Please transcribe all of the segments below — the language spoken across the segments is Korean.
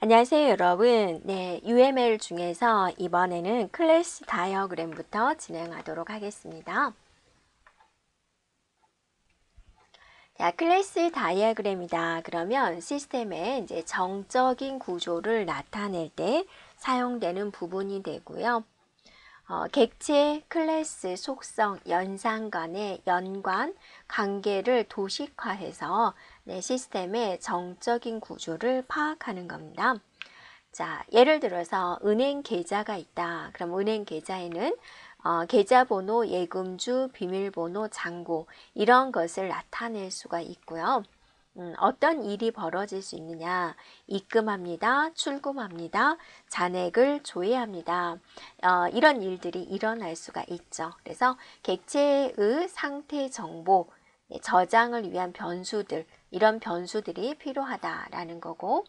안녕하세요, 여러분. 네, UML 중에서 이번에는 클래스 다이어그램부터 진행하도록 하겠습니다. 자, 클래스 다이어그램이다. 그러면 시스템의 이제 정적인 구조를 나타낼 때 사용되는 부분이 되고요. 객체, 클래스, 속성, 연산 간의 연관, 관계를 도식화해서 시스템의 정적인 구조를 파악하는 겁니다. 자, 예를 들어서 은행 계좌가 있다. 그럼 은행 계좌에는 계좌번호, 예금주, 비밀번호, 잔고 이런 것을 나타낼 수가 있고요. 어떤 일이 벌어질 수 있느냐? 입금합니다. 출금합니다. 잔액을 조회합니다. 이런 일들이 일어날 수가 있죠. 그래서 객체의 상태 정보, 저장을 위한 변수들, 이런 변수들이 필요하다라는 거고,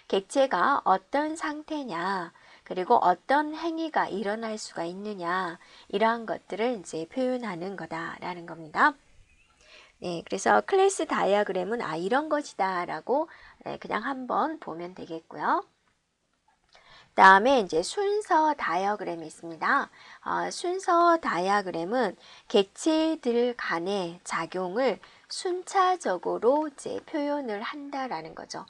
객체가 어떤 상태냐, 그리고 어떤 행위가 일어날 수가 있느냐, 이러한 것들을 이제 표현하는 거다라는 겁니다. 네, 그래서 클래스 다이어그램은 이런 것이다 라고 그냥 한번 보면 되겠고요. 다음에 이제 순서 다이어그램이 있습니다. 순서 다이어그램은 객체들 간의 작용을 순차적으로 이제 표현을 한다라는 거죠.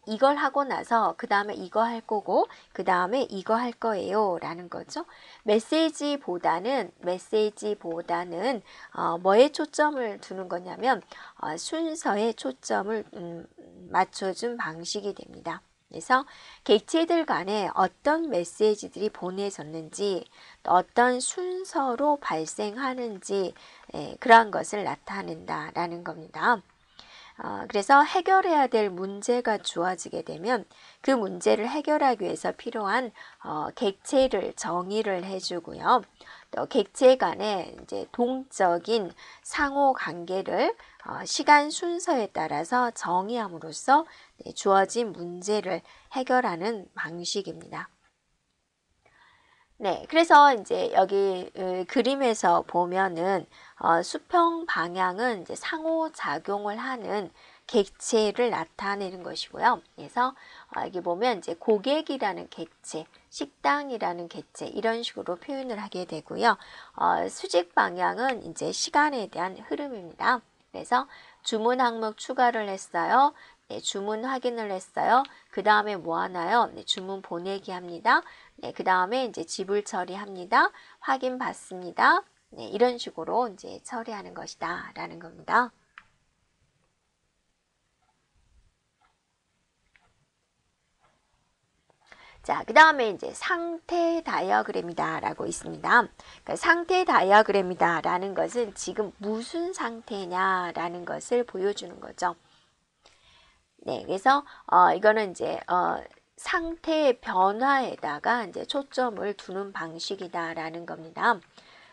이걸 하고 나서 그 다음에 이거 할 거고 그 다음에 이거 할 거예요 라는 거죠. 메시지보다는 뭐에 초점을 두는 거냐면 순서에 초점을 맞춰준 방식이 됩니다. 그래서 객체들 간에 어떤 메시지들이 보내졌는지 어떤 순서로 발생하는지 그러한 것을 나타낸다라는 겁니다. 그래서 해결해야 될 문제가 주어지게 되면 그 문제를 해결하기 위해서 필요한 객체를 정의를 해주고요. 또 객체 간의 이제 동적인 상호 관계를 시간 순서에 따라서 정의함으로써 주어진 문제를 해결하는 방식입니다. 네, 그래서 이제 여기 그림에서 보면은 수평 방향은 이제 상호작용을 하는 객체를 나타내는 것이고요. 그래서 여기 보면 이제 고객이라는 객체, 식당이라는 객체 이런 식으로 표현을 하게 되고요. 수직 방향은 이제 시간에 대한 흐름입니다. 그래서 주문 항목 추가를 했어요. 네, 주문 확인을 했어요. 그 다음에 뭐 하나요? 네, 주문 보내기 합니다. 네, 그 다음에 이제 지불 처리합니다. 확인 받습니다. 네, 이런 식으로 이제 처리하는 것이다 라는 겁니다. 자, 그 다음에 이제 상태 다이어그램이다 라고 있습니다. 그러니까 상태 다이어그램이다 라는 것은 지금 무슨 상태냐 라는 것을 보여주는 거죠. 네, 그래서 이거는 이제 상태의 변화에다가 이제 초점을 두는 방식이다라는 겁니다.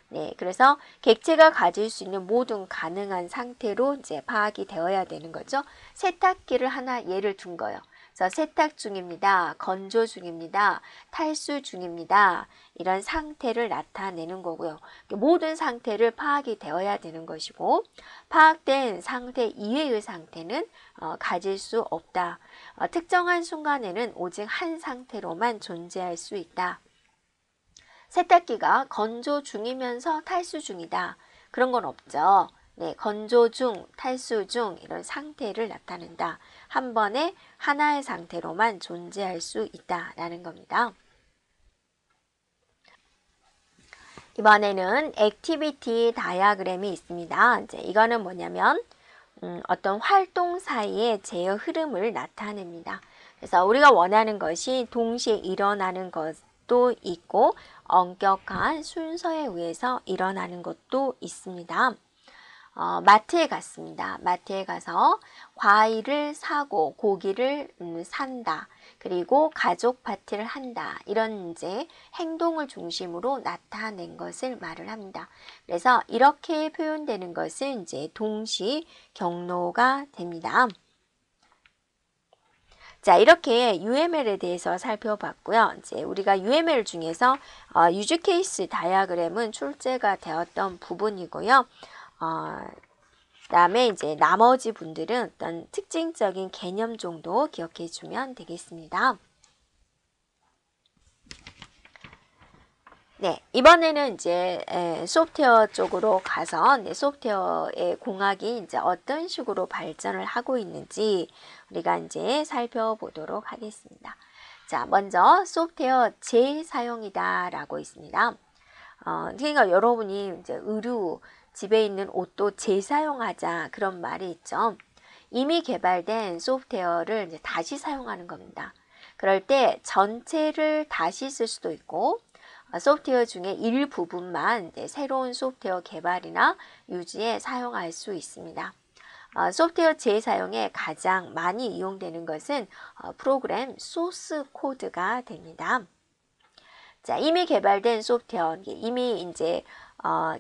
네, 그래서 객체가 가질 수 있는 모든 가능한 상태로 이제 파악이 되어야 되는 거죠. 세탁기를 하나 예를 둔 거예요. 그래서 세탁 중입니다. 건조 중입니다. 탈수 중입니다. 이런 상태를 나타내는 거고요. 모든 상태를 파악이 되어야 되는 것이고 파악된 상태 이외의 상태는 가질 수 없다. 특정한 순간에는 오직 한 상태로만 존재할 수 있다. 세탁기가 건조 중이면서 탈수 중이다. 그런 건 없죠. 네, 건조 중, 탈수 중 이런 상태를 나타낸다. 한 번에 하나의 상태로만 존재할 수 있다라는 겁니다. 이번에는 액티비티 다이어그램이 있습니다. 이제 이거는 뭐냐면 어떤 활동 사이의 제어 흐름을 나타냅니다. 그래서 우리가 원하는 것이 동시에 일어나는 것도 있고 엄격한 순서에 의해서 일어나는 것도 있습니다. 마트에 갔습니다. 마트에 가서 과일을 사고 고기를 산다. 그리고 가족 파티를 한다. 이런 이제 행동을 중심으로 나타낸 것을 말을 합니다. 그래서 이렇게 표현되는 것은 이제 동시 경로가 됩니다. 자, 이렇게 UML에 대해서 살펴봤고요. 이제 우리가 UML 중에서 유즈 케이스 다이어그램은 출제가 되었던 부분이고요. 그다음에 이제 나머지 분들은 어떤 특징적인 개념 정도 기억해 주면 되겠습니다. 네, 이번에는 이제 소프트웨어 쪽으로 가서 소프트웨어의 공학이 이제 어떤 식으로 발전을 하고 있는지 우리가 이제 살펴보도록 하겠습니다. 자, 먼저 소프트웨어 재사용이다라고 있습니다. 그러니까 여러분이 이제 의류 집에 있는 옷도 재사용하자 그런 말이 있죠. 이미 개발된 소프트웨어를 이제 다시 사용하는 겁니다. 그럴 때 전체를 다시 쓸 수도 있고 소프트웨어 중에 일부분만 새로운 소프트웨어 개발이나 유지에 사용할 수 있습니다. 소프트웨어 재사용에 가장 많이 이용되는 것은 프로그램 소스 코드가 됩니다. 자, 이미 개발된 소프트웨어, 이미 이제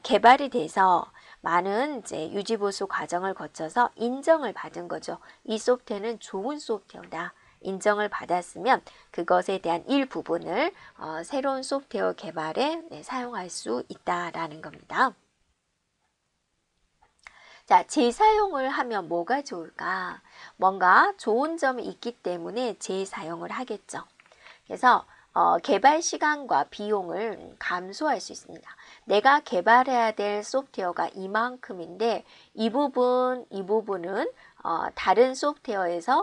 개발이 돼서 많은 이제 유지보수 과정을 거쳐서 인정을 받은 거죠. 이 소프트웨어는 좋은 소프트웨어다. 인정을 받았으면 그것에 대한 일부분을 새로운 소프트웨어 개발에 사용할 수 있다라는 겁니다. 자, 재사용을 하면 뭐가 좋을까? 뭔가 좋은 점이 있기 때문에 재사용을 하겠죠. 그래서 개발 시간과 비용을 감소할 수 있습니다. 내가 개발해야 될 소프트웨어가 이만큼인데 이 부분은 다른 소프트웨어에서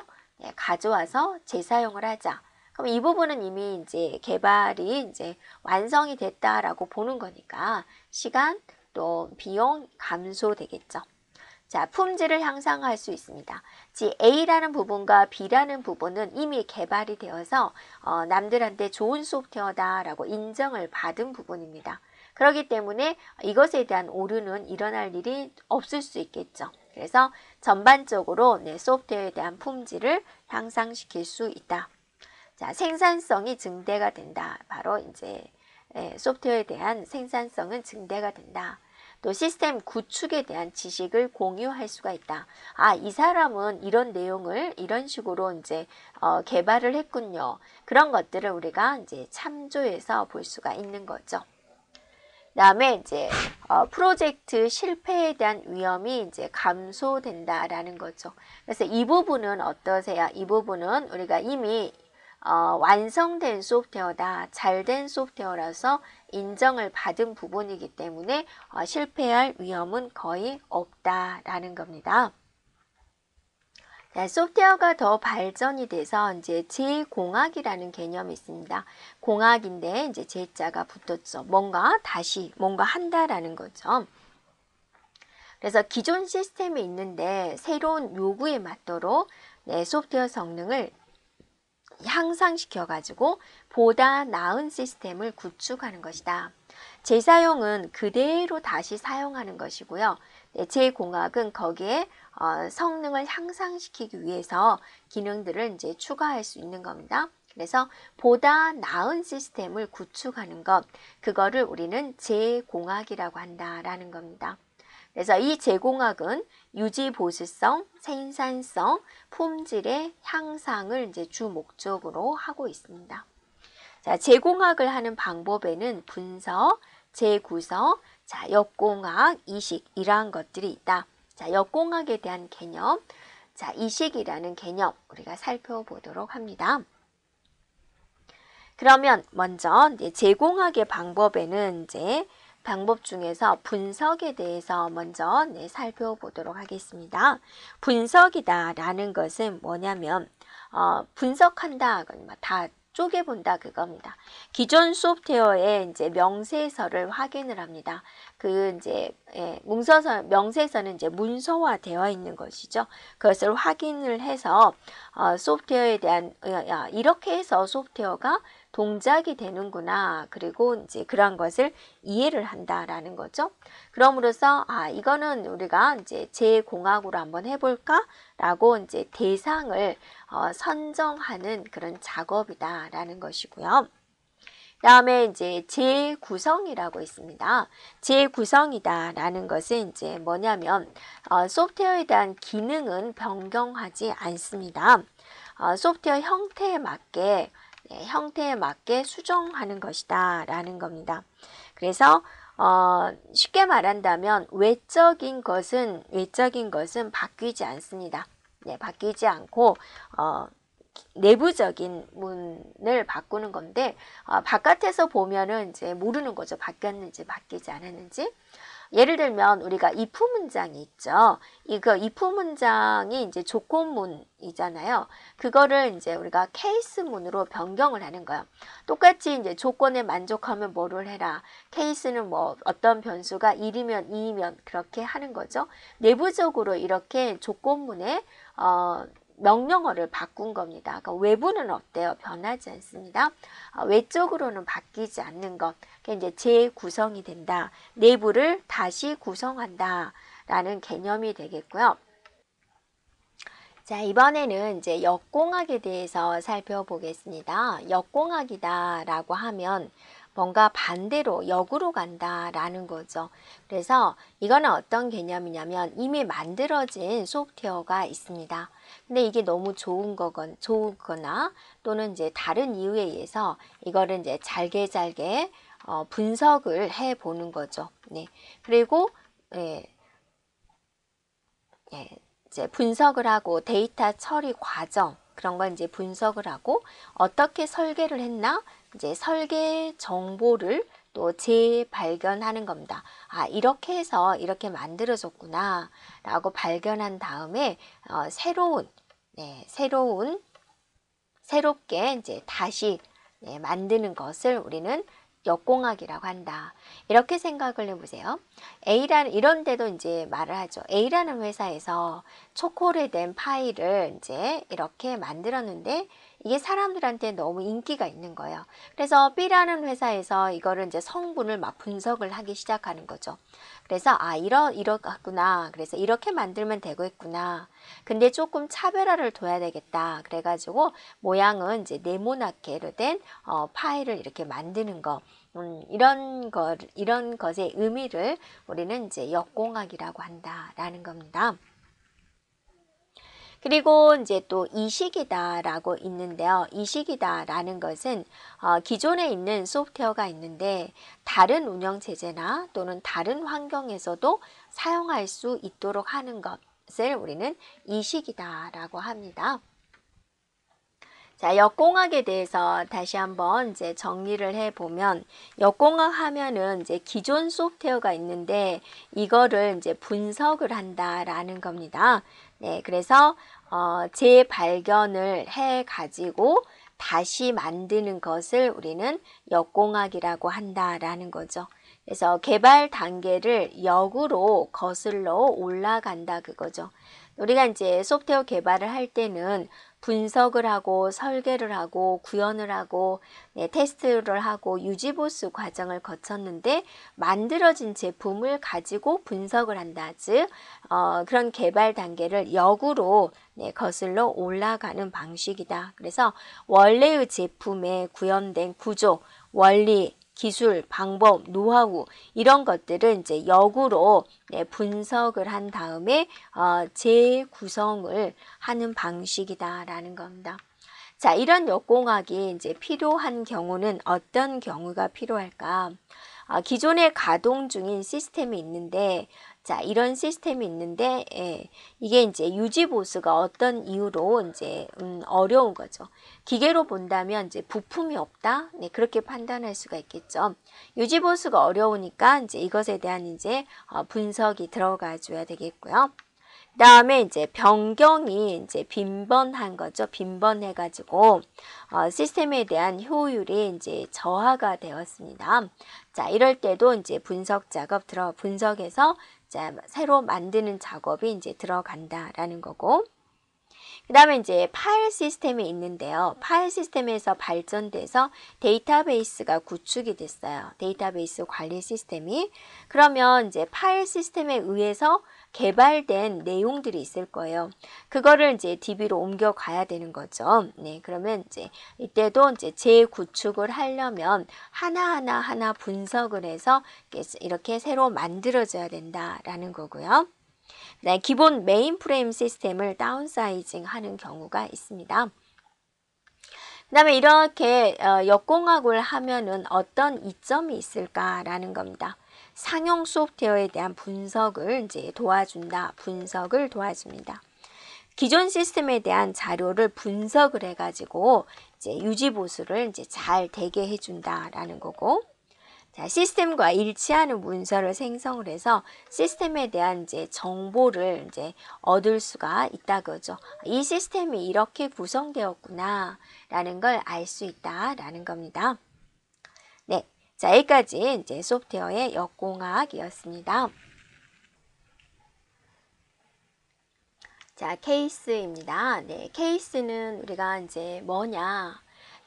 가져와서 재사용을 하자. 그럼 이 부분은 이미 이제 개발이 이제 완성이 됐다라고 보는 거니까 시간 또 비용 감소되겠죠. 자, 품질을 향상할 수 있습니다. 즉 A라는 부분과 B라는 부분은 이미 개발이 되어서 남들한테 좋은 소프트웨어다라고 인정을 받은 부분입니다. 그렇기 때문에 이것에 대한 오류는 일어날 일이 없을 수 있겠죠. 그래서 전반적으로 소프트웨어에 대한 품질을 향상시킬 수 있다. 자, 생산성이 증대가 된다. 바로 이제 소프트웨어에 대한 생산성은 증대가 된다. 또 시스템 구축에 대한 지식을 공유할 수가 있다. 아, 이 사람은 이런 내용을 이런 식으로 이제 개발을 했군요. 그런 것들을 우리가 이제 참조해서 볼 수가 있는 거죠. 그다음에 이제 프로젝트 실패에 대한 위험이 이제 감소된다라는 거죠. 그래서 이 부분은 어떠세요? 이 부분은 우리가 이미 완성된 소프트웨어다, 잘된 소프트웨어라서 인정을 받은 부분이기 때문에 실패할 위험은 거의 없다라는 겁니다. 자, 소프트웨어가 더 발전이 돼서 이제 재공학이라는 개념이 있습니다. 공학인데 이제 재자가 붙었죠. 뭔가 한다라는 거죠. 그래서 기존 시스템이 있는데 새로운 요구에 맞도록 소프트웨어 성능을 향상시켜 가지고 보다 나은 시스템을 구축하는 것이다. 재사용은 그대로 다시 사용하는 것이고요. 재공학은 거기에 성능을 향상시키기 위해서 기능들을 이제 추가할 수 있는 겁니다. 그래서 보다 나은 시스템을 구축하는 것, 그거를 우리는 재공학이라고 한다라는 겁니다. 그래서 이 재공학은 유지 보수성, 생산성, 품질의 향상을 이제 주 목적으로 하고 있습니다. 자, 재공학을 하는 방법에는 분석, 재구성, 자, 역공학, 이식 이러한 것들이 있다. 자, 역공학에 대한 개념, 자, 이식이라는 개념 우리가 살펴보도록 합니다. 그러면 먼저 이제 재공학의 방법에는 이제 방법 중에서 분석에 대해서 먼저 살펴보도록 하겠습니다. 분석이다라는 것은 뭐냐면 분석한다, 다 쪼개본다 그겁니다. 기존 소프트웨어의 이제 명세서를 확인을 합니다. 그 이제 명세서는 이제 문서화되어 있는 것이죠. 그것을 확인을 해서 소프트웨어에 대한 이렇게 해서 소프트웨어가 동작이 되는구나. 그리고 이제 그러한 것을 이해를 한다라는 거죠. 그럼으로써 이거는 우리가 이제 재공학으로 한번 해볼까라고 이제 대상을 선정하는 그런 작업이다라는 것이고요. 다음에 이제 재구성이라고 있습니다. 재구성이다라는 것은 이제 뭐냐면 소프트웨어에 대한 기능은 변경하지 않습니다. 소프트웨어 형태에 맞게 수정하는 것이다 라는 겁니다. 그래서 쉽게 말한다면 외적인 것은 바뀌지 않습니다. 네, 바뀌지 않고 내부적인 문을 바꾸는 건데 바깥에서 보면은 이제 모르는 거죠. 바뀌었는지 바뀌지 않았는지. 예를 들면 우리가 if 문장이 있죠. 이거 if 문장이 이제 조건문이잖아요. 그거를 이제 우리가 케이스문으로 변경을 하는 거예요. 똑같이 이제 조건에 만족하면 뭐를 해라. 케이스는 뭐 어떤 변수가 1이면 2이면 그렇게 하는 거죠. 내부적으로 이렇게 조건문에 명령어를 바꾼 겁니다. 그러니까 외부는 어때요? 변하지 않습니다. 외적으로는 바뀌지 않는 것. 그게 이제 재구성이 된다. 내부를 다시 구성한다. 라는 개념이 되겠고요. 자, 이번에는 이제 역공학에 대해서 살펴보겠습니다. 역공학이다 라고 하면 뭔가 반대로 역으로 간다 라는 거죠. 그래서 이거는 어떤 개념이냐면 이미 만들어진 소프트웨어가 있습니다. 근데 이게 너무 좋거나 또는 이제 다른 이유에 의해서 이거를 이제 잘게 분석을 해 보는 거죠. 네. 그리고 예, 이제 분석을 하고 데이터 처리 과정 그런 걸 이제 분석을 하고 어떻게 설계를 했나 이제 설계 정보를 또 재발견하는 겁니다. 아, 이렇게 해서 이렇게 만들어졌구나 라고 발견한 다음에 새롭게 이제 다시 만드는 것을 우리는 역공학이라고 한다. 이렇게 생각을 해보세요. 이런 데도 이제 말을 하죠. A라는 회사에서 초콜릿된 파이를 이제 이렇게 만들었는데 이게 사람들한테 너무 인기가 있는 거예요. 그래서 B라는 회사에서 이거를 이제 성분을 막 분석을 하기 시작하는 거죠. 그래서 이렇구나. 그래서 이렇게 만들면 되겠구나. 근데 조금 차별화를 둬야 되겠다. 그래가지고 모양은 이제 네모나게 된 파일을 이렇게 만드는 거. 이런 것의 의미를 우리는 이제 역공학이라고 한다라는 겁니다. 그리고 이제 또 이식이다라고 있는데요. 이식이다라는 것은 기존에 있는 소프트웨어가 있는데 다른 운영체제나 또는 다른 환경에서도 사용할 수 있도록 하는 것을 우리는 이식이다라고 합니다. 자, 역공학에 대해서 다시 한번 이제 정리를 해보면 역공학 하면은 이제 기존 소프트웨어가 있는데 이거를 이제 분석을 한다라는 겁니다. 네, 그래서 재발견을 해 가지고 다시 만드는 것을 우리는 역공학이라고 한다라는 거죠. 그래서 개발 단계를 역으로 거슬러 올라간다 그거죠. 우리가 이제 소프트웨어 개발을 할 때는 분석을 하고 설계를 하고 구현을 하고 테스트를 하고 유지보수 과정을 거쳤는데 만들어진 제품을 가지고 분석을 한다. 즉 그런 개발 단계를 역으로 거슬러 올라가는 방식이다. 그래서 원래의 제품에 구현된 구조, 원리, 기술, 방법, 노하우 이런 것들은 이제 역으로 분석을 한 다음에 재구성을 하는 방식이다라는 겁니다. 자, 이런 역공학이 이제 필요한 경우는 어떤 경우가 필요할까? 기존에 가동 중인 시스템이 있는데 자, 이런 시스템이 있는데 이게 이제 유지 보수가 어떤 이유로 이제 어려운 거죠. 기계로 본다면 이제 부품이 없다. 네, 그렇게 판단할 수가 있겠죠. 유지 보수가 어려우니까 이제 이것에 대한 이제 분석이 들어가 줘야 되겠고요. 그다음에 이제 변경이 이제 빈번한 거죠. 빈번해 가지고 시스템에 대한 효율이 이제 저하가 되었습니다. 자, 이럴 때도 이제 분석해서 자, 새로 만드는 작업이 이제 들어간다라는 거고. 그다음에 이제 파일 시스템이 있는데요. 파일 시스템에서 발전돼서 데이터베이스가 구축이 됐어요. 데이터베이스 관리 시스템이. 그러면 이제 파일 시스템에 의해서 개발된 내용들이 있을 거예요. 그거를 이제 DB로 옮겨가야 되는 거죠. 네, 그러면 이제 이때도 이제 재구축을 하려면 하나 분석을 해서 이렇게 새로 만들어져야 된다라는 거고요. 네, 기본 메인프레임 시스템을 다운사이징 하는 경우가 있습니다. 그 다음에 이렇게 역공학을 하면은 어떤 이점이 있을까라는 겁니다. 상용 소프트웨어에 대한 분석을 이제 도와준다. 분석을 도와줍니다. 기존 시스템에 대한 자료를 분석을 해가지고 이제 유지 보수를 이제 잘 되게 해준다라는 거고, 자, 시스템과 일치하는 문서를 생성을 해서 시스템에 대한 이제 정보를 이제 얻을 수가 있다 그죠. 이 시스템이 이렇게 구성되었구나라는 걸 알 수 있다라는 겁니다. 네, 자, 여기까지 이제 소프트웨어의 역공학이었습니다. 자, 케이스입니다. 네, 케이스는 우리가 이제 뭐냐,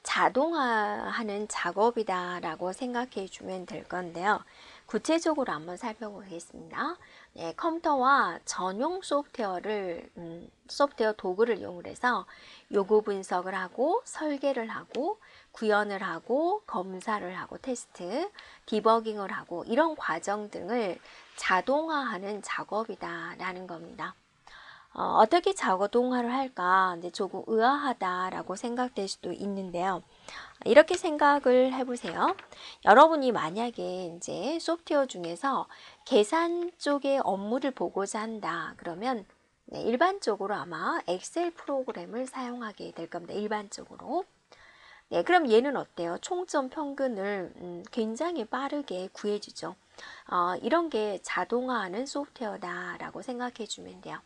자동화하는 작업이다라고 생각해 주면 될 건데요. 구체적으로 한번 살펴보겠습니다. 네, 컴퓨터와 전용 소프트웨어를 소프트웨어 도구를 이용해서 요구 분석을 하고 설계를 하고 구현을 하고 검사를 하고 테스트, 디버깅을 하고 이런 과정 등을 자동화하는 작업이다라는 겁니다. 어떻게 자동화를 할까 이제 조금 의아하다라고 생각될 수도 있는데요. 이렇게 생각을 해보세요. 여러분이 만약에 이제 소프트웨어 중에서 계산 쪽의 업무를 보고자 한다. 그러면 네, 일반적으로 아마 엑셀 프로그램을 사용하게 될 겁니다. 일반적으로. 네, 그럼 얘는 어때요? 총점 평균을 굉장히 빠르게 구해주죠. 이런 게 자동화하는 소프트웨어다라고 생각해 주면 돼요.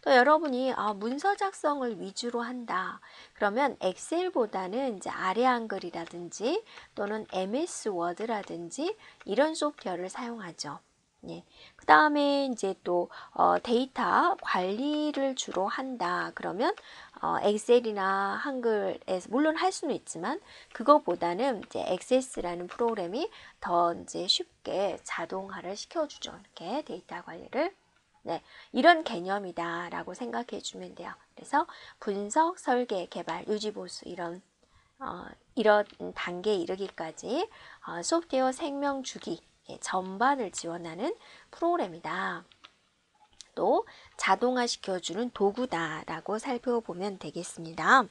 또 여러분이 문서 작성을 위주로 한다. 그러면 엑셀보다는 이제 아래 한글이라든지 또는 MS 워드라든지 이런 소프트웨어를 사용하죠. 예. 그 다음에 이제 또 데이터 관리를 주로 한다. 그러면 엑셀이나 한글에서 물론 할 수는 있지만 그거보다는 이제 액세스라는 프로그램이 더 이제 쉽게 자동화를 시켜주죠. 이렇게 데이터 관리를. 네, 이런 개념이다라고 생각해 주면 돼요. 그래서 분석, 설계, 개발, 유지 보수 이런 단계에 이르기까지 소프트웨어 생명 주기 전반을 지원하는 프로그램이다. 또 자동화 시켜주는 도구다라고 살펴보면 되겠습니다.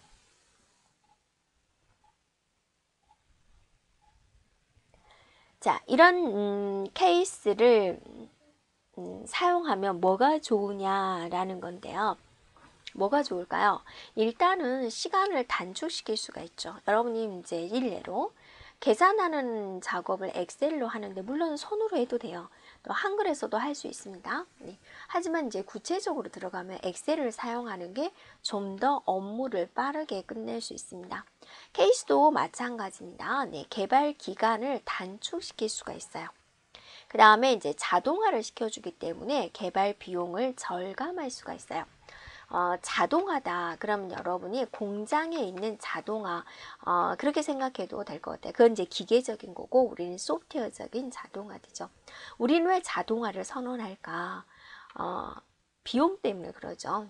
자, 이런 케이스를 사용하면 뭐가 좋으냐라는 건데요. 뭐가 좋을까요? 일단은 시간을 단축시킬 수가 있죠. 여러분이 이제 일례로 계산하는 작업을 엑셀로 하는데 물론 손으로 해도 돼요. 또 한글에서도 할 수 있습니다. 네. 하지만 이제 구체적으로 들어가면 엑셀을 사용하는 게 좀 더 업무를 빠르게 끝낼 수 있습니다. 케이스도 마찬가지입니다. 네. 개발 기간을 단축시킬 수가 있어요. 그 다음에 이제 자동화를 시켜주기 때문에 개발 비용을 절감할 수가 있어요. 자동화다. 그럼 여러분이 공장에 있는 자동화 그렇게 생각해도 될 것 같아요. 그건 이제 기계적인 거고 우리는 소프트웨어적인 자동화되죠. 우리는 왜 자동화를 선언할까? 비용 때문에 그러죠.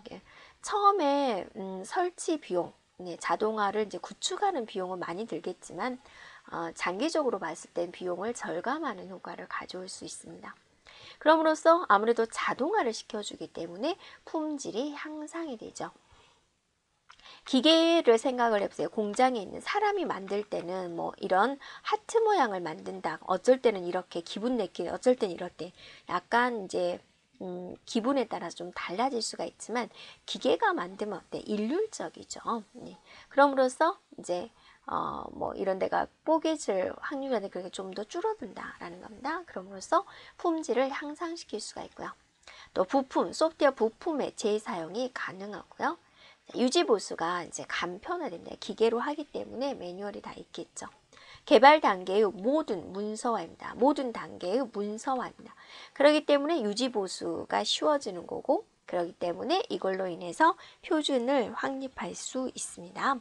처음에 설치 비용, 자동화를 이제 구축하는 비용은 많이 들겠지만 장기적으로 봤을 땐 비용을 절감하는 효과를 가져올 수 있습니다. 그럼으로써 아무래도 자동화를 시켜주기 때문에 품질이 향상이 되죠. 기계를 생각을 해보세요. 공장에 있는 사람이 만들 때는 뭐 이런 하트 모양을 만든다. 어쩔 때는 이렇게 기분 내기, 어쩔 때는 이럴 때 약간 이제 기분에 따라서 좀 달라질 수가 있지만 기계가 만들면 어때? 일률적이죠. 네. 그럼으로써 이제 뭐 이런 데가 뽀개질 확률이 그렇게 좀 더 줄어든다라는 겁니다. 그럼으로써 품질을 향상시킬 수가 있고요. 또 부품, 소프트웨어 부품의 재사용이 가능하고요. 유지 보수가 이제 간편화됩니다. 기계로 하기 때문에 매뉴얼이 다 있겠죠. 개발 단계의 모든 문서화입니다. 모든 단계의 문서화입니다. 그렇기 때문에 유지 보수가 쉬워지는 거고 그렇기 때문에 이걸로 인해서 표준을 확립할 수 있습니다.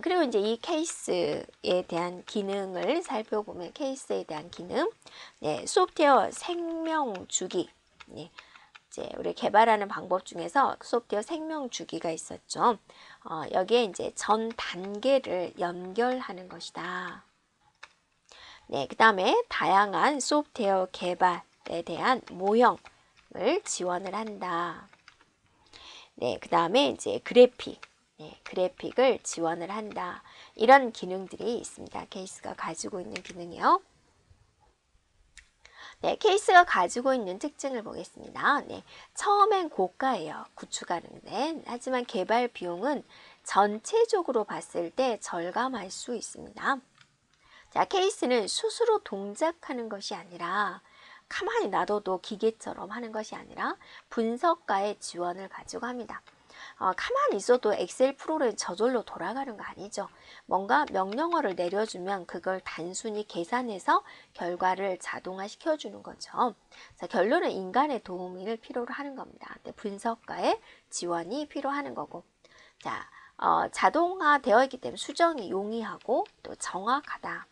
그리고 이제 이 케이스에 대한 기능을 살펴보면 케이스에 대한 기능, 네, 소프트웨어 생명 주기, 네, 이제 우리 개발하는 방법 중에서 소프트웨어 생명 주기가 있었죠. 여기에 이제 전 단계를 연결하는 것이다. 네, 그 다음에 다양한 소프트웨어 개발에 대한 모형을 지원을 한다. 네, 그 다음에 이제 그래픽. 네, 그래픽을 지원을 한다. 이런 기능들이 있습니다. 케이스가 가지고 있는 기능이요. 네, 케이스가 가지고 있는 특징을 보겠습니다. 네, 처음엔 고가예요. 구축하는데. 하지만 개발 비용은 전체적으로 봤을 때 절감할 수 있습니다. 자, 케이스는 스스로 동작하는 것이 아니라 가만히 놔둬도 기계처럼 하는 것이 아니라 분석가의 지원을 가지고 합니다. 가만히 있어도 엑셀 프로그램 저절로 돌아가는 거 아니죠. 뭔가 명령어를 내려주면 그걸 단순히 계산해서 결과를 자동화 시켜주는 거죠. 자, 결론은 인간의 도움을 필요로 하는 겁니다. 분석가의 지원이 필요하는 거고. 자, 자동화 되어 있기 때문에 수정이 용이하고 또 정확하다.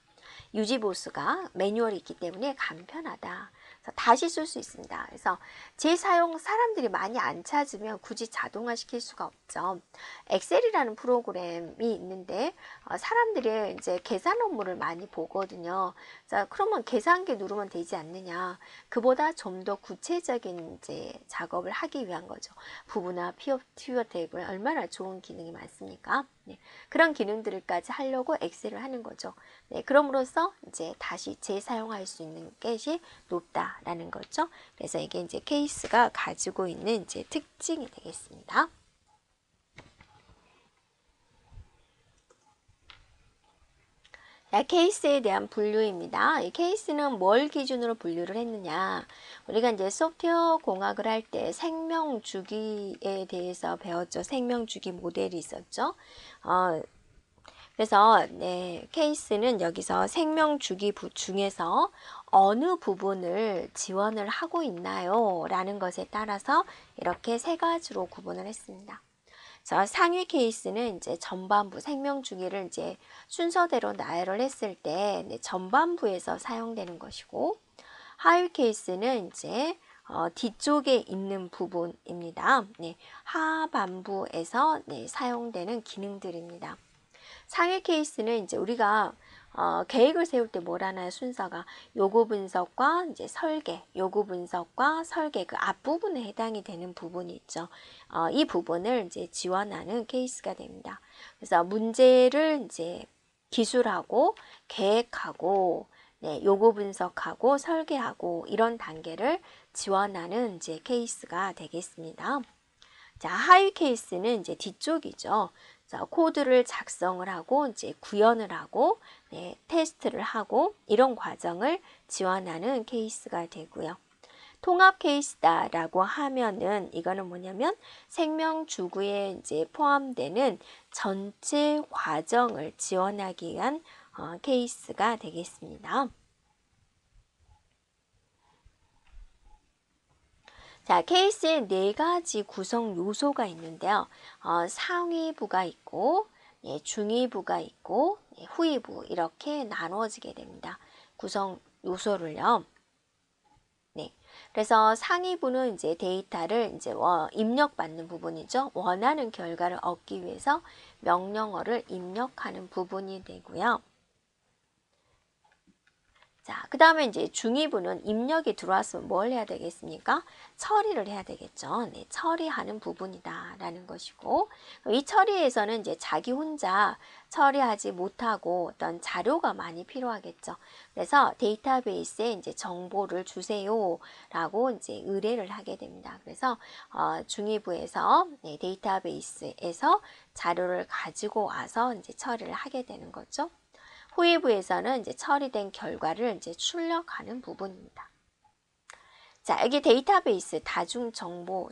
유지보수가 매뉴얼이 있기 때문에 간편하다. 다시 쓸 수 있습니다. 그래서 재사용 사람들이 많이 안 찾으면 굳이 자동화 시킬 수가 없죠. 엑셀이라는 프로그램이 있는데 사람들이 이제 계산 업무를 많이 보거든요. 자, 그러면 계산기 누르면 되지 않느냐. 그보다 좀 더 구체적인 이제 작업을 하기 위한 거죠. 부분화, 피벗 테이블 얼마나 좋은 기능이 많습니까? 네, 그런 기능들까지 하려고 엑셀을 하는 거죠. 네, 그럼으로써 이제 다시 재사용할 수 있는 것이 높다라는 거죠. 그래서 이게 이제 케이스가 가지고 있는 이제 특징이 되겠습니다. 자, 케이스에 대한 분류입니다. 이 케이스는 뭘 기준으로 분류를 했느냐. 우리가 이제 소프트웨어 공학을 할 때 생명주기에 대해서 배웠죠. 생명주기 모델이 있었죠. 그래서 네, 케이스는 여기서 생명주기 중에서 어느 부분을 지원을 하고 있나요? 라는 것에 따라서 이렇게 세 가지로 구분을 했습니다. 자, 상위 케이스는 이제 전반부 생명주기를 이제 순서대로 나열을 했을 때 네, 전반부에서 사용되는 것이고, 하위 케이스는 이제 뒤쪽에 있는 부분입니다. 네, 하반부에서 네, 사용되는 기능들입니다. 상위 케이스는 이제 우리가 계획을 세울 때 뭘 하나요? 순서가 요구 분석과 이제 설계, 요구 분석과 설계 그 앞부분에 해당이 되는 부분이 있죠. 이 부분을 이제 지원하는 케이스가 됩니다. 그래서 문제를 이제 기술하고 계획하고 네, 요구 분석하고 설계하고 이런 단계를 지원하는 이제 케이스가 되겠습니다. 자, 하위 케이스는 이제 뒤쪽이죠. 자, 코드를 작성을 하고 이제 구현을 하고 네, 테스트를 하고 이런 과정을 지원하는 케이스가 되고요. 통합 케이스다라고 하면은 이거는 뭐냐면 생명주구에 이제 포함되는 전체 과정을 지원하기 위한 케이스가 되겠습니다. 자, 케이스에 네 가지 구성 요소가 있는데요. 상위부가 있고, 예, 중위부가 있고, 예, 후위부 이렇게 나누어지게 됩니다. 구성 요소를요. 네, 그래서 상위부는 이제 데이터를 이제 입력받는 부분이죠. 원하는 결과를 얻기 위해서 명령어를 입력하는 부분이 되고요. 자, 그 다음에 이제 중위부는 입력이 들어왔으면 뭘 해야 되겠습니까? 처리를 해야 되겠죠. 네, 처리하는 부분이다 라는 것이고, 이 처리에서는 이제 자기 혼자 처리하지 못하고 어떤 자료가 많이 필요하겠죠. 그래서 데이터베이스에 이제 정보를 주세요 라고 이제 의뢰를 하게 됩니다. 그래서 중위부에서 네, 데이터베이스에서 자료를 가지고 와서 이제 처리를 하게 되는 거죠. 후위부에서는 이제 처리된 결과를 이제 출력하는 부분입니다. 자, 여기 데이터베이스,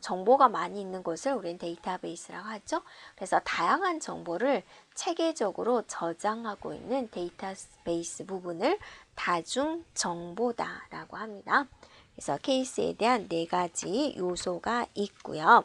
정보가 많이 있는 곳을 우리는 데이터베이스라고 하죠. 그래서 다양한 정보를 체계적으로 저장하고 있는 데이터베이스 부분을 다중정보다라고 합니다. 그래서 케이스에 대한 네 가지 요소가 있고요.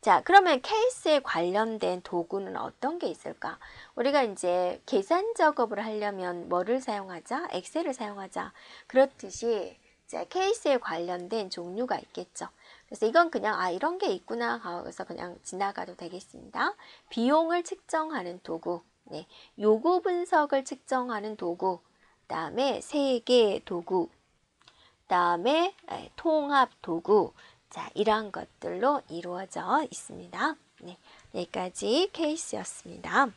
자, 그러면 케이스에 관련된 도구는 어떤 게 있을까? 우리가 이제 계산 작업을 하려면 뭐를 사용하자? 엑셀을 사용하자. 그렇듯이 이제 케이스에 관련된 종류가 있겠죠. 그래서 이건 그냥 이런 게 있구나 하고서 그냥 지나가도 되겠습니다. 비용을 측정하는 도구, 네, 요구 분석을 측정하는 도구, 그다음에 세개 도구, 그다음에 통합 도구. 자, 이러한 것들로 이루어져 있습니다. 네, 여기까지 케이스였습니다.